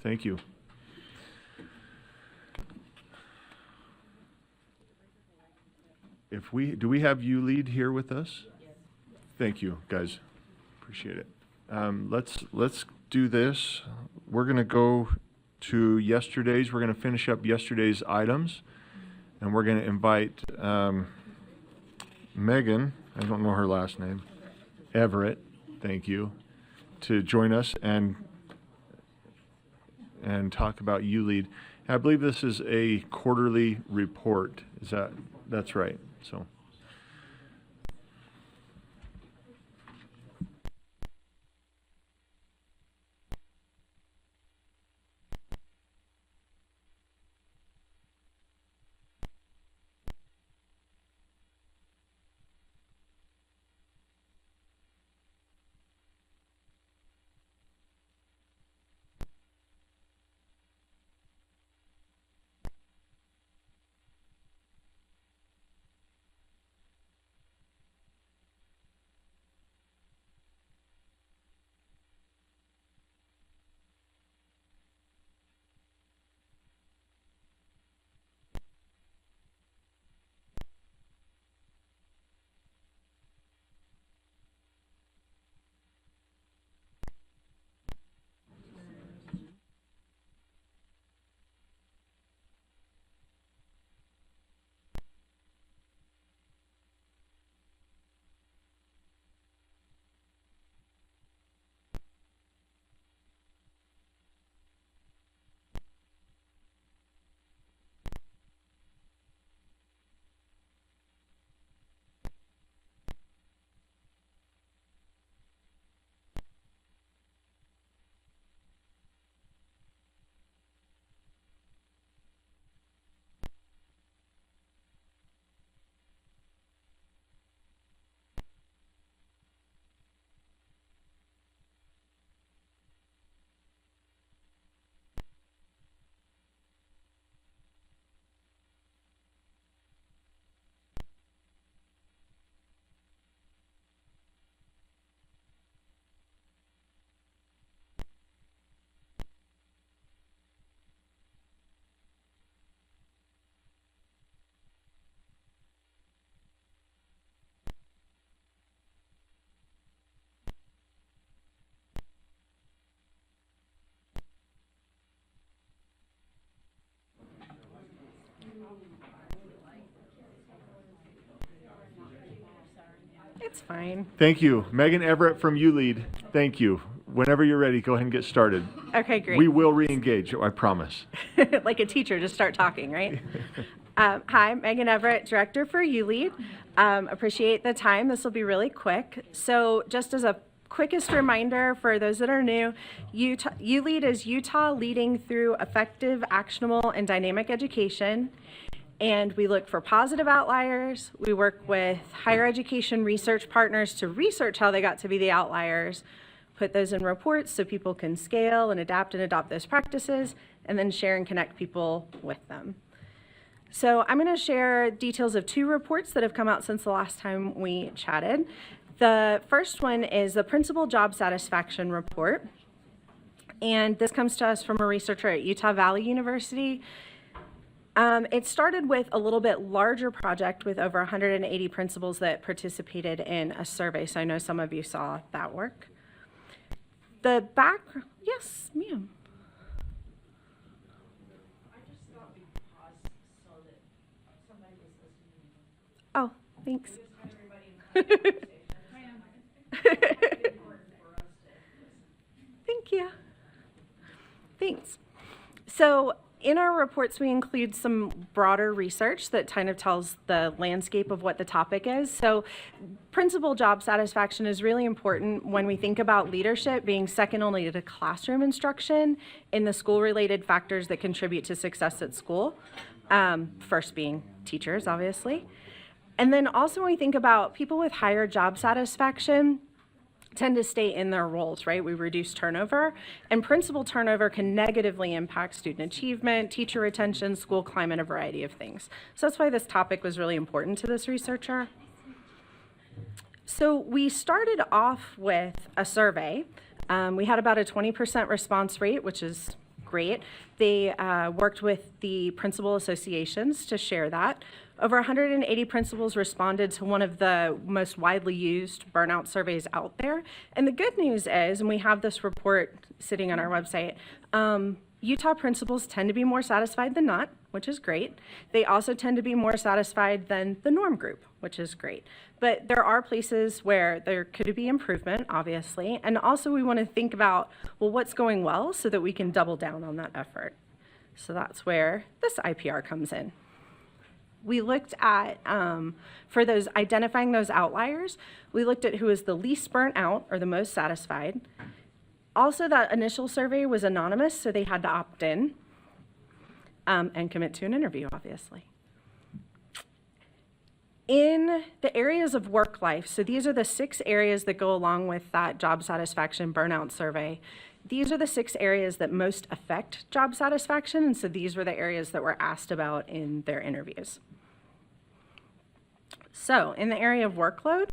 Thank you. Do we have ULEAD here with us? Thank you, guys. Appreciate it. Let's do this. We're going to go to yesterday's. We're going to finish up yesterday's items, and we're going to invite Megan, I don't know her last name, Everett, thank you, to join us and talk about ULEAD. I believe this is a quarterly report. That's right. So. It's fine. Thank you. Megan Everett from ULEAD. Thank you. Whenever you're ready, go ahead and get started. Okay, great. We will re-engage, I promise. Like a teacher, just start talking, right? Hi, Megan Everett, Director for ULEAD. Appreciate the time. This will be really quick. So just as a quickest reminder for those that are new, ULEAD is Utah Leading Through Effective, Actionable, and Dynamic Education. And we look for positive outliers. We work with higher education research partners to research how they got to be the outliers, put those in reports so people can scale and adapt and adopt those practices, and then share and connect people with them. So I'm going to share details of 2 reports that have come out since the last time we chatted. The first one is the Principal Job Satisfaction Report. And this comes to us from a researcher at Utah Valley University. It started with a little bit larger project with over 180 principals that participated in a survey. So I know some of you saw that work. Yes, ma'am. I just thought we'd pause so that somebody was listening. Oh, thanks. Thank you. Thanks. So in our reports, we include some broader research that kind of tells the landscape of what the topic is. So principal job satisfaction is really important when we think about leadership being second only to classroom instruction in the school-related factors that contribute to success at school. First being teachers, obviously. And then also when we think about people with higher job satisfaction, tend to stay in their roles, right? We reduce turnover, and principal turnover can negatively impact student achievement, teacher retention, school climate, a variety of things. So that's why this topic was really important to this researcher. So we started off with a survey. We had about a 20% response rate, which is great. They worked with the principal associations to share that. Over 180 principals responded to one of the most widely used burnout surveys out there. And the good news is, and we have this report sitting on our website, Utah principals tend to be more satisfied than not, which is great. They also tend to be more satisfied than the norm group, which is great. But there are places where there could be improvement, obviously. And also we want to think about, well, what's going well so that we can double down on that effort. So that's where this IPR comes in. We looked at, for those identifying those outliers, we looked at who is the least burnt out or the most satisfied. Also, that initial survey was anonymous, so they had to opt in and commit to an interview, obviously. In the areas of work life, so these are the 6 areas that go along with that job satisfaction burnout survey. These are the 6 areas that most affect job satisfaction, and so these were the areas that were asked about in their interviews. So in the area of workload,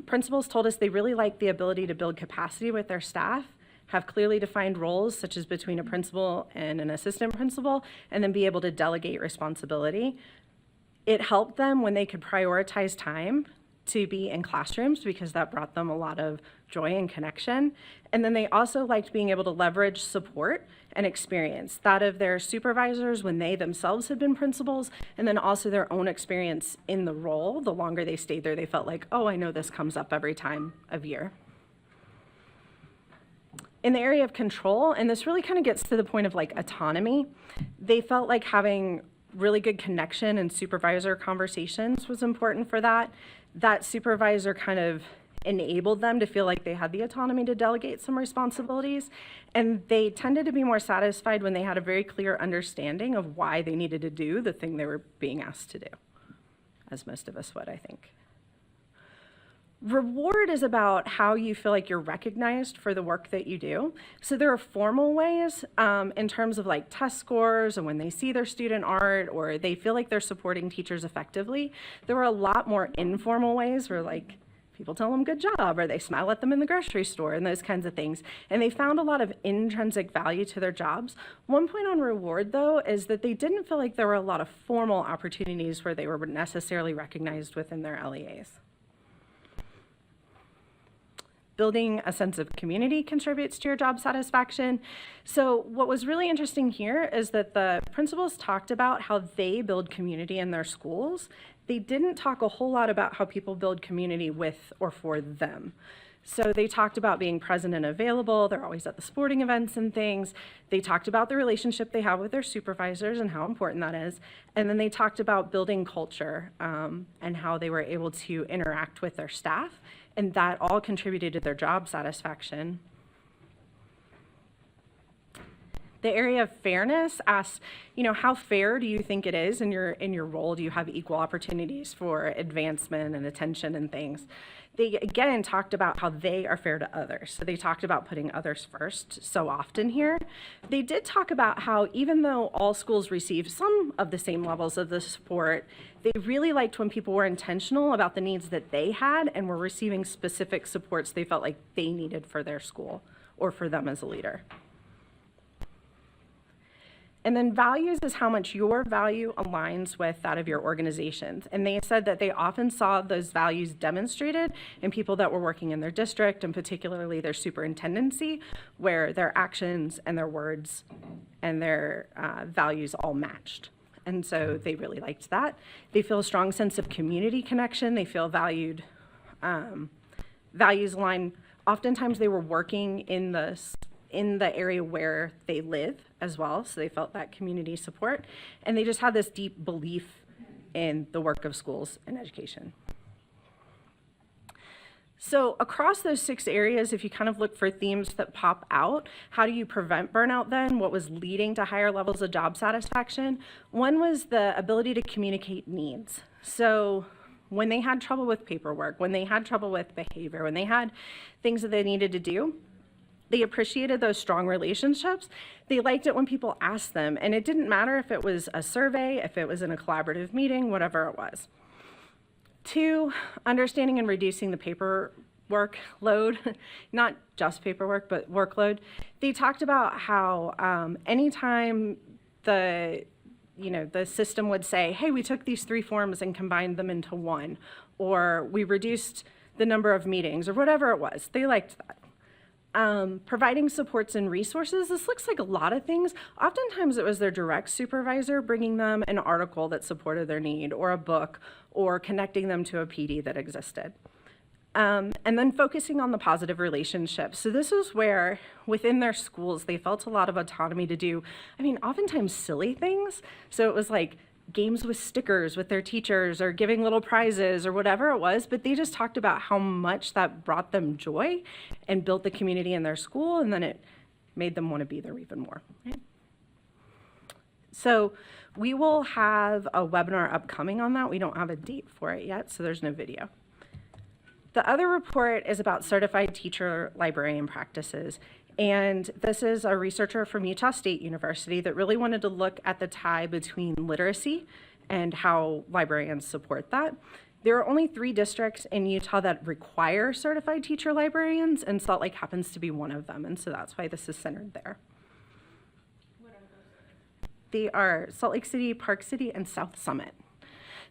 principals told us they really like the ability to build capacity with their staff, have clearly defined roles, such as between a principal and an assistant principal, and then be able to delegate responsibility. It helped them when they could prioritize time to be in classrooms because that brought them a lot of joy and connection. And then they also liked being able to leverage support and experience, that of their supervisors when they themselves had been principals, and then also their own experience in the role. The longer they stayed there, they felt like, oh, I know this comes up every time of year. In the area of control, and this really kind of gets to the point of like autonomy, they felt like having really good connection and supervisor conversations was important for that. That supervisor kind of enabled them to feel like they had the autonomy to delegate some responsibilities, and they tended to be more satisfied when they had a very clear understanding of why they needed to do the thing they were being asked to do, as most of us would, I think. Reward is about how you feel like you're recognized for the work that you do. So there are formal ways in terms of like test scores and when they see their student art or they feel like they're supporting teachers effectively. There are a lot more informal ways where like people tell them good job or they smile at them in the grocery store and those kinds of things. And they found a lot of intrinsic value to their jobs. One point on reward though is that they didn't feel like there were a lot of formal opportunities where they were necessarily recognized within their LEAs. Building a sense of community contributes to your job satisfaction. So what was really interesting here is that the principals talked about how they build community in their schools. They didn't talk a whole lot about how people build community with or for them. So they talked about being present and available. They're always at the sporting events and things. They talked about the relationship they have with their supervisors and how important that is. And then they talked about building culture and how they were able to interact with their staff. And that all contributed to their job satisfaction. The area of fairness asks, how fair do you think it is in your role? Do you have equal opportunities for advancement and attention and things? They, again, talked about how they are fair to others. So they talked about putting others first so often here. They did talk about how even though all schools receive some of the same levels of the support, they really liked when people were intentional about the needs that they had and were receiving specific supports they felt like they needed for their school or for them as a leader. And then values is how much your value aligns with that of your organizations. And they said that they often saw those values demonstrated in people that were working in their district, and particularly their superintendency, where their actions and their words and their values all matched. And so they really liked that. They feel a strong sense of community connection. They feel valued, values align. Oftentimes they were working in the area where they live as well, so they felt that community support, and they just had this deep belief in the work of schools and education. So across those 6 areas, if you kind of look for themes that pop out, how do you prevent burnout then? What was leading to higher levels of job satisfaction? One was the ability to communicate needs. So when they had trouble with paperwork, when they had trouble with behavior, when they had things that they needed to do, they appreciated those strong relationships. They liked it when people asked them, and it didn't matter if it was a survey, if it was in a collaborative meeting, whatever it was. 2, understanding and reducing the workload, not just paperwork, but workload. They talked about how anytime the system would say, hey, we took these 3 forms and combined them into one, or we reduced the number of meetings, or whatever it was, they liked that. Providing supports and resources, this looks like a lot of things. Oftentimes it was their direct supervisor bringing them an article that supported their need, or a book, or connecting them to a PD that existed. And then focusing on the positive relationships. So this is where, within their schools, they felt a lot of autonomy to do, oftentimes silly things. So it was like games with stickers with their teachers, or giving little prizes, or whatever it was, but they just talked about how much that brought them joy and built the community in their school, and then it made them want to be there even more. Right? So we will have a webinar upcoming on that. We don't have a date for it yet, so there's no video. The other report is about certified teacher librarian practices. And this is a researcher from Utah State University that really wanted to look at the tie between literacy and how librarians support that. There are only 3 districts in Utah that require certified teacher librarians, and Salt Lake happens to be one of them, and so that's why this is centered there. What are those? They are Salt Lake City, Park City, and South Summit.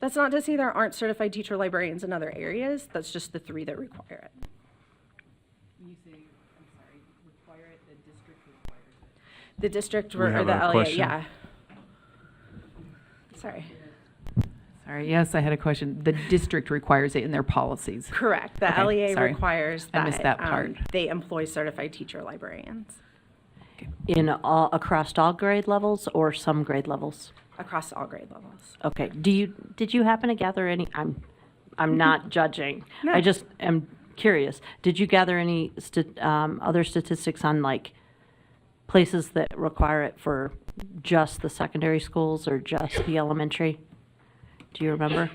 That's not to say there aren't certified teacher librarians in other areas, that's just the 3 that require it. You say, I'm sorry, require it, the district requires it. The district, Do we or have the a LEA, question? yeah. Sorry. Sorry, yes, I had a question. The district requires it in their policies. Correct. The Okay, LEA sorry. requires I that, missed that part. They employ certified teacher librarians Across all grade levels or some grade levels? across all grade levels. Okay. Did you happen to gather any? I'm not judging. No. I just am curious. Did you gather any other statistics on like places that require it for just the secondary schools or just the elementary? Do you remember?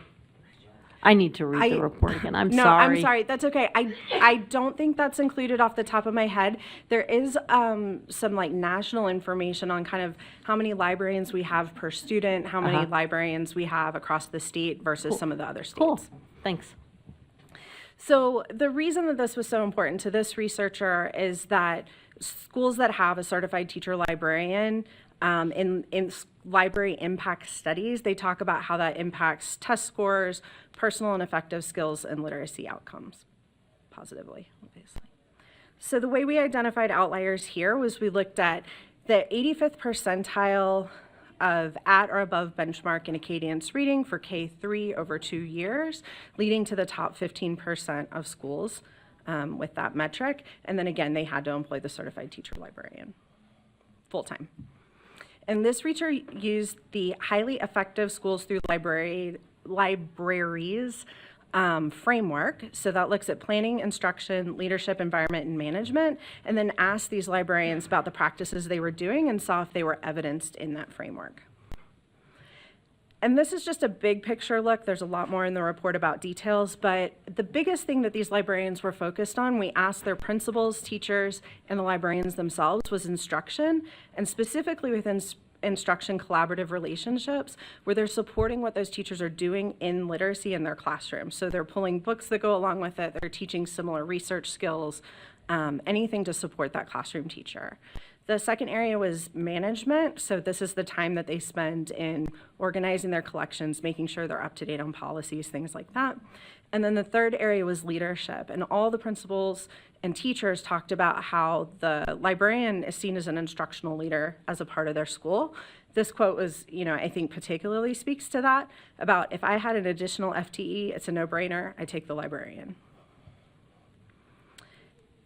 I need to read the report again. I'm No, sorry. I'm sorry. That's okay. I don't think that's included off the top of my head. There is some like national information on kind of how many librarians we have per student, how many librarians we have across the state versus some of the other states. Cool. Thanks. So the reason that this was so important to this researcher is that schools that have a certified teacher librarian, in library impact studies, they talk about how that impacts test scores, personal and effective skills, and literacy outcomes positively, obviously. So the way we identified outliers here was we looked at the 85th percentile of at or above benchmark in Acadiance reading for K3 over 2 years, leading to the top 15% of schools with that metric. And then again, they had to employ the certified teacher librarian full-time. And this research used the highly effective schools through libraries framework. So that looks at planning, instruction, leadership, environment, and management, and then asked these librarians about the practices they were doing and saw if they were evidenced in that framework. And this is just a big picture look. There's a lot more in the report about details, but the biggest thing that these librarians were focused on, we asked their principals, teachers, and the librarians themselves, was instruction, and specifically within instruction collaborative relationships, where they're supporting what those teachers are doing in literacy in their classroom. So they're pulling books that go along with it, they're teaching similar research skills, anything to support that classroom teacher. The second area was management. So this is the time that they spend in organizing their collections, making sure they're up to date on policies, things like that. And then the third area was leadership. And all the principals and teachers talked about how the librarian is seen as an instructional leader as a part of their school. This quote was, I think particularly speaks to that, about if I had an additional FTE, it's a no-brainer, I take the librarian.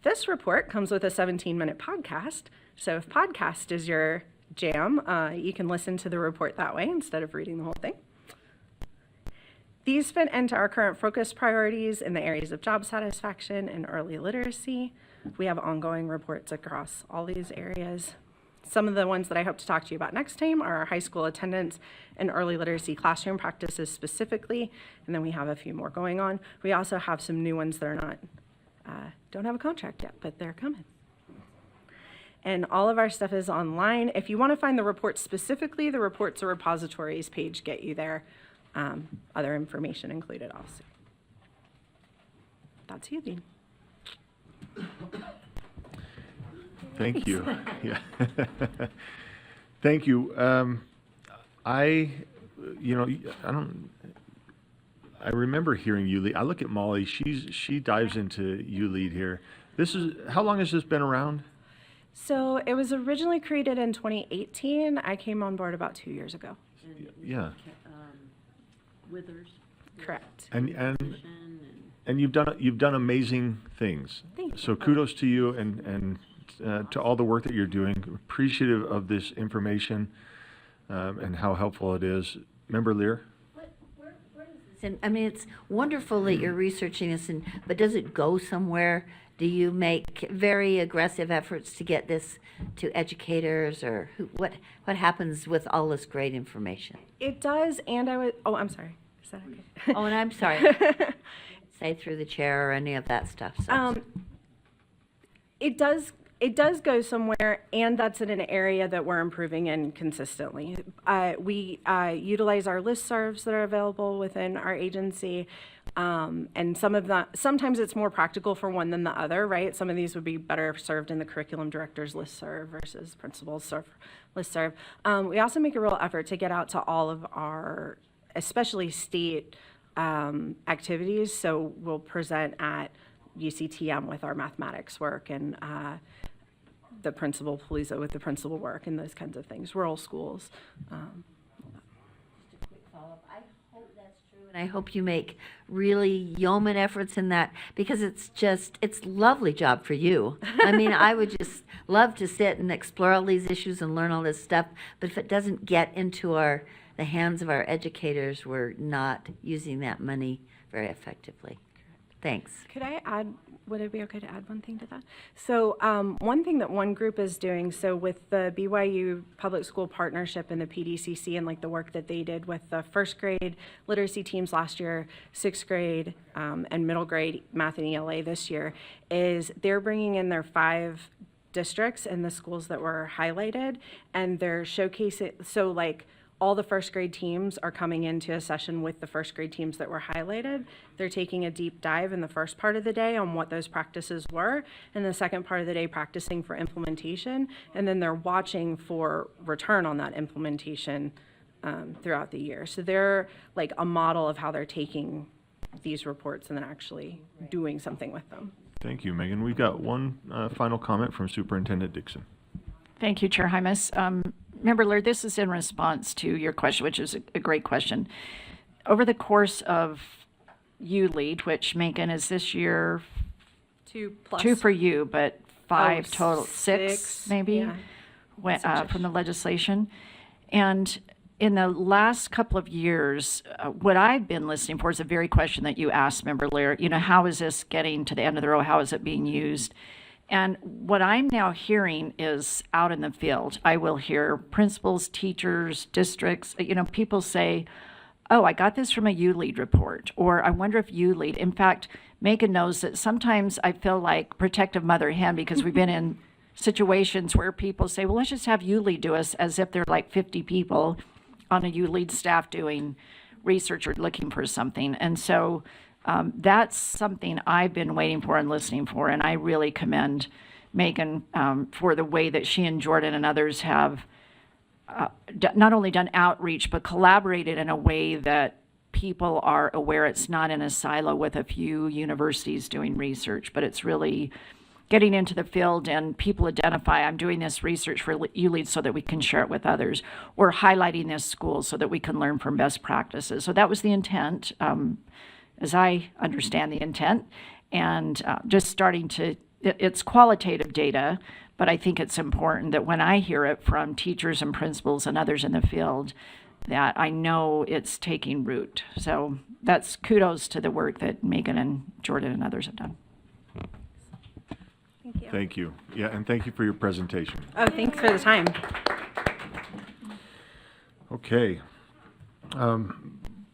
This report comes with a 17-minute podcast. So if podcast is your jam, you can listen to the report that way instead of reading the whole thing. These fit into our current focus priorities in the areas of job satisfaction and early literacy. We have ongoing reports across all these areas. Some of the ones that I hope to talk to you about next time are our high school attendance and early literacy classroom practices specifically, and then we have a few more going on. We also have some new ones that are not, don't have a contract yet, but they're coming. And all of our stuff is online. If you want to find the reports specifically, the reports or repositories page get you there. Other information included also. That's you, Dean. Thank you. Yeah. Thank you. I remember hearing ULEAD. I look at Molly, she dives into ULEAD here. How long has this been around? So it was originally created in 2018. I came on board about 2 years ago. Yeah. Withers. Correct. And you've done amazing things. Thank you. So kudos to you and to all the work that you're doing. Appreciative of this information and how helpful it is. Member Lear? And I mean, it's wonderful that you're researching this, but does it go somewhere? Do you make very aggressive efforts to get this to educators, or what happens with all this great information? It does, and I'm sorry. Is that okay? Oh, and I'm sorry. Say through the chair or any of that stuff. So. It does go somewhere, and that's in an area that we're improving in consistently. We utilize our listservs that are available within our agency, and sometimes it's more practical for one than the other, right? Some of these would be better served in the curriculum director's listserv versus principal's listserv. We also make a real effort to get out to all of our, especially state activities. So we'll present at UCTM with our mathematics work, and the principal Palooza with the principal work, and those kinds of things, rural schools. Just a quick follow-up. I hope that's true, and I hope you make really yeoman efforts in that, because it's a lovely job for you. I mean, I would just love to sit and explore all these issues and learn all this stuff, but if it doesn't get into the hands of our educators, we're not using that money very effectively. Thanks. Would it be okay to add one thing to that? So one thing that one group is doing, so with the BYU Public School Partnership and the PDCC and like the work that they did with the first grade literacy teams last year, sixth grade and middle grade math and ELA this year, is they're bringing in their 5 districts and the schools that were highlighted, and they're showcasing, so like all the first grade teams are coming into a session with the first grade teams that were highlighted. They're taking a deep dive in the first part of the day on what those practices were, and the second part of the day practicing for implementation, and then they're watching for return on that implementation throughout the year. So they're like a model of how they're taking these reports and then actually doing something with them. Thank you, Megan. We've got one final comment from Superintendent Dixon. Thank you, Chair Hymas. Member Laird, this is in response to your question, which is a great question. Over the course of ULEAD, which Megan is this year 2 plus. 2 for you, but 5 total, 6 6 maybe, yeah. from the legislation. And in the last couple of years, what I've been listening for is the very question that you asked, Member Laird. How is this getting to the end of the road? How is it being used? And what I'm now hearing is out in the field. I will hear principals, teachers, districts, people say, oh, I got this from a ULEAD report, or I wonder if ULEAD, in fact, Megan knows that sometimes I feel like protective mother hen, because we've been in situations where people say, well, let's just have ULEAD do us, as if they're like 50 people on a ULEAD staff doing research or looking for something. And so that's something I've been waiting for and listening for, and I really commend Megan for the way that she and Jordan and others have not only done outreach, but collaborated in a way that people are aware it's not in a silo with a few universities doing research, but it's really getting into the field and people identify, I'm doing this research for ULEAD so that we can share it with others, or highlighting this school so that we can learn from best practices. So that was the intent, as I understand the intent, and just starting to, it's qualitative data, but I think it's important that when I hear it from teachers and principals and others in the field, that I know it's taking root. So that's kudos to the work that Megan and Jordan and others have done. Thank you. Thank you. Yeah, and thank you for your presentation. Oh, thanks for the time. Okay.